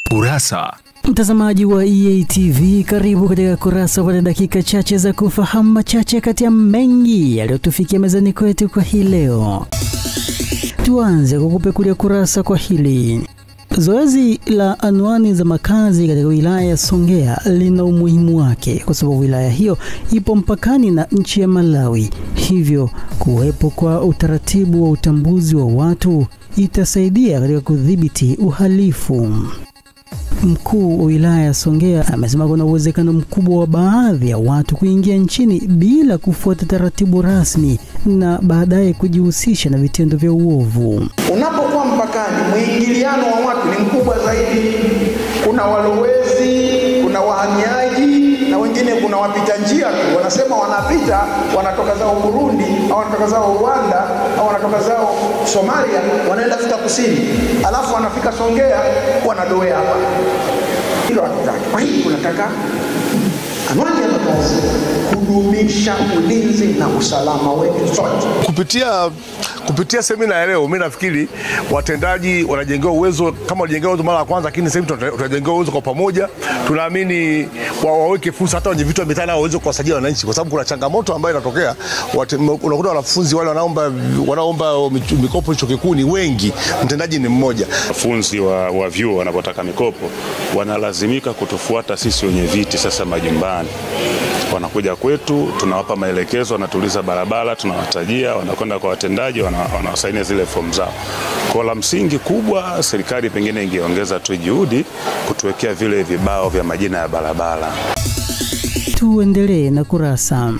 Kurasa. Mtazamaji wa EATV, karibu katika Kurasa kwa dakika chache za kufahamu machache kati ya mengi yaliyotufikia mezani kwetu kwa hii leo. Tuanze kukupekulia kurasa kwa hili. Zoezi la anwani za makazi katika wilaya ya Songea lina umuhimu wake kwa sababu wilaya hiyo ipo mpakani na nchi ya Malawi. Hivyo kuwepo kwa utaratibu wa utambuzi wa watu itasaidia katika kudhibiti uhalifu. Mkuu wa wilaya ya Songea amesema kuna uwezekano mkubwa wa baadhi ya watu kuingia nchini bila kufuata taratibu rasmi na baadaye kujihusisha na vitendo vya uovu. Unapokuwa mpakani, mwingiliano wa watu ni mkubwa zaidi. Kuna walowezi, kuna wahamiaji na wengine kuna wapita njia tu. Wanasema wanapita, wanatoka zao Burundi, au wanatoka zao Rwanda, au wanatoka zao Somalia, wanaenda Afrika Kusini. Alafu wanafika Songea, wanadoea hapa. Hilo hatutaki. Kwa hiyo tunataka anwani ya makazi kudumisha ulinzi na usalama wetu sote. Kupitia semina ya leo, mimi nafikiri watendaji wanajengewa uwezo kama walijengewa uwezo mara ya kwanza, lakini sasa tutajengewa uwezo kwa pamoja. Tunaamini waweke fursa hata wenye vitu vya mitaani waweze kuwasaidia wananchi, kwa sababu kuna changamoto ambayo inatokea. Unakuta wanafunzi wale wanaomba mikopo chuo kikuu ni wengi, mtendaji ni mmoja. Wanafunzi wa vyuo wanapotaka mikopo wanalazimika kutufuata sisi wenye viti sasa majumbani. Wanakuja kwetu, tunawapa maelekezo, wanatuliza barabara, tunawatajia, wanakwenda kwa watendaji, wanawasainia zile fomu zao. Kwa la msingi kubwa, serikali pengine ingeongeza tu juhudi kutuwekea vile vibao vya majina ya barabara. Tuendelee na kurasa.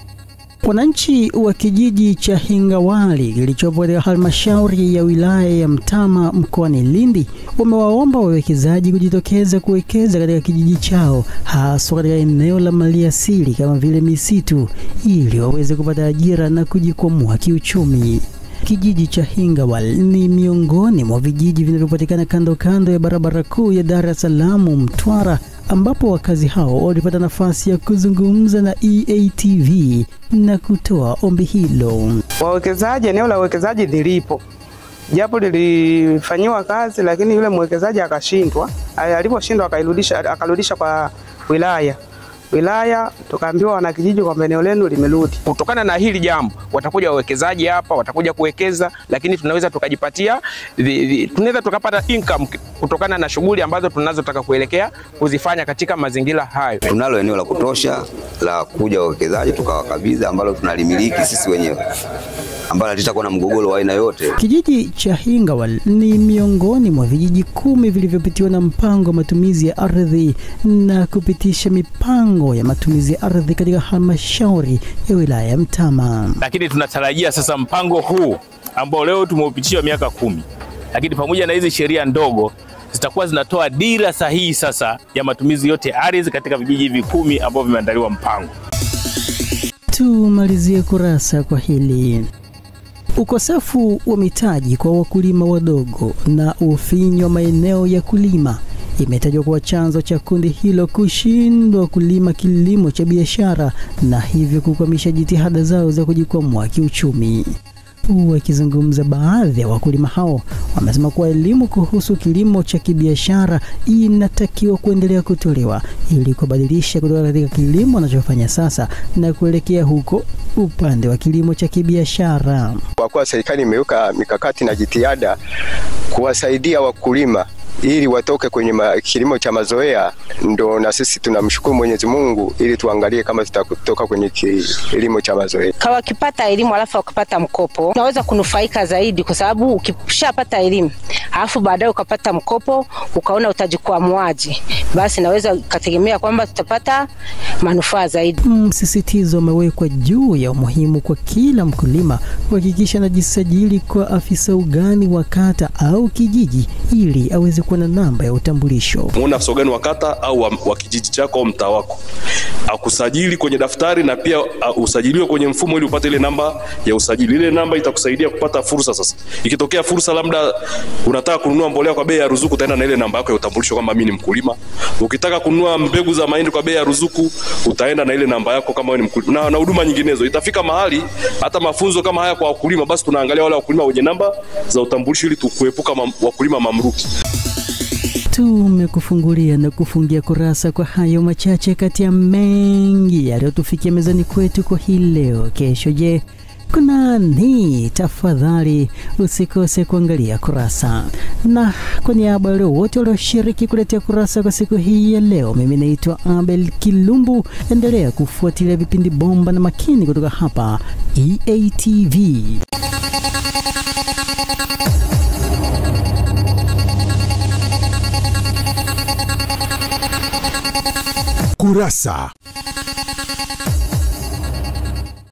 Wananchi wa kijiji cha Hingawali kilichopo katika halmashauri ya wilaya ya Mtama mkoani Lindi wamewaomba wawekezaji kujitokeza kuwekeza katika kijiji chao, hasa katika eneo la maliasili kama vile misitu, ili waweze kupata ajira na kujikwamua kiuchumi. Kijiji cha Hingawali ni miongoni mwa vijiji vinavyopatikana kando ya barabara kuu ya Dar es Salaam Mtwara, ambapo wakazi hao walipata nafasi ya kuzungumza na EATV na kutoa ombi hilo. Wawekezaji, eneo la uwekezaji lilipo, japo lilifanywa kazi, lakini yule mwekezaji akashindwa. Aliposhindwa akarudisha kwa wilaya tukaambiwa wana kijiji kwamba eneo lenu limerudi. Kutokana na hili jambo watakuja wawekezaji hapa, watakuja kuwekeza, lakini tunaweza tukajipatia tunaweza tukapata income kutokana na shughuli ambazo tunazotaka kuelekea kuzifanya katika mazingira hayo. Tunalo eneo la kutosha la kuja wawekezaji tukawakabidhi ambalo tunalimiliki sisi wenyewe, ambalo litakuwa na mgogoro wa aina yote. Kijiji cha Hingawali ni miongoni mwa vijiji 10 vilivyopitiwa na mpango wa matumizi ya ardhi na kupitisha mipango ya matumizi ya ardhi katika halmashauri ya wilaya ya Mtama. Lakini tunatarajia sasa mpango huu ambao leo tumeupitisha miaka 10, lakini pamoja na hizi sheria ndogo zitakuwa zinatoa dira sahihi sasa ya matumizi yote ardhi katika vijiji hivi 10 ambavyo vimeandaliwa mpango. Tumalizie kurasa kwa hili. Ukosefu wa mitaji kwa wakulima wadogo na ufinyu wa maeneo ya kulima imetajwa kuwa chanzo cha kundi hilo kushindwa kulima kilimo cha biashara na hivyo kukwamisha jitihada zao za kujikwamua kiuchumi. Wakizungumza, baadhi ya wakulima hao wamesema kuwa elimu kuhusu kilimo cha kibiashara inatakiwa kuendelea kutolewa ili kubadilisha kutoka katika kilimo wanachofanya sasa na kuelekea huko upande wa kilimo cha kibiashara. Kwa kuwa serikali imeweka mikakati na jitihada kuwasaidia wakulima ili watoke kwenye kilimo cha mazoea, ndo na sisi tunamshukuru Mwenyezi Mungu ili tuangalie kama tutatoka kwenye kilimo cha mazoea. Kama ukipata elimu alafu ukapata mkopo, unaweza kunufaika zaidi, kwa sababu ukishapata elimu alafu baadaye ukapata mkopo ukaona utajikwamuaje, basi naweza kutegemea kwamba tutapata manufaa zaidi. Msisitizo umewekwa juu ya umuhimu kwa kila mkulima kuhakikisha anajisajili kwa afisa ugani wa kata au kijiji ili aweze kuwa na namba ya utambulisho. Muona afisa ugani wa kata au wa kijiji chako au mtaa wako akusajili kwenye daftari na pia usajiliwe kwenye mfumo ili upate ile namba ya usajili. Ile namba itakusaidia kupata fursa sasa. Ikitokea fursa labda unataka kununua mbolea kwa bei ya ruzuku, utaenda na ile namba yako ya utambulisho kwamba mimi ni mkulima. Ukitaka kununua mbegu za mahindi kwa bei ya ruzuku, utaenda na ile namba yako kama wewe ni mkulima. Na huduma nyinginezo. Itafika mahali hata mafunzo kama haya kwa wakulima, basi tunaangalia wale wakulima wenye namba za utambulisho ili tukuepuka wakulima mamruki. Tumekufungulia na kufungia kurasa kwa hayo machache kati ya mengi yaliyotufikia mezani kwetu kwa hii leo. Kesho je, kuna nini? Tafadhali usikose kuangalia kurasa. Na kwa niaba ya wote walioshiriki kuletea kurasa kwa siku hii ya leo, mimi naitwa Abel Kilumbu. Endelea kufuatilia vipindi bomba na makini kutoka hapa EATV. Kurasa.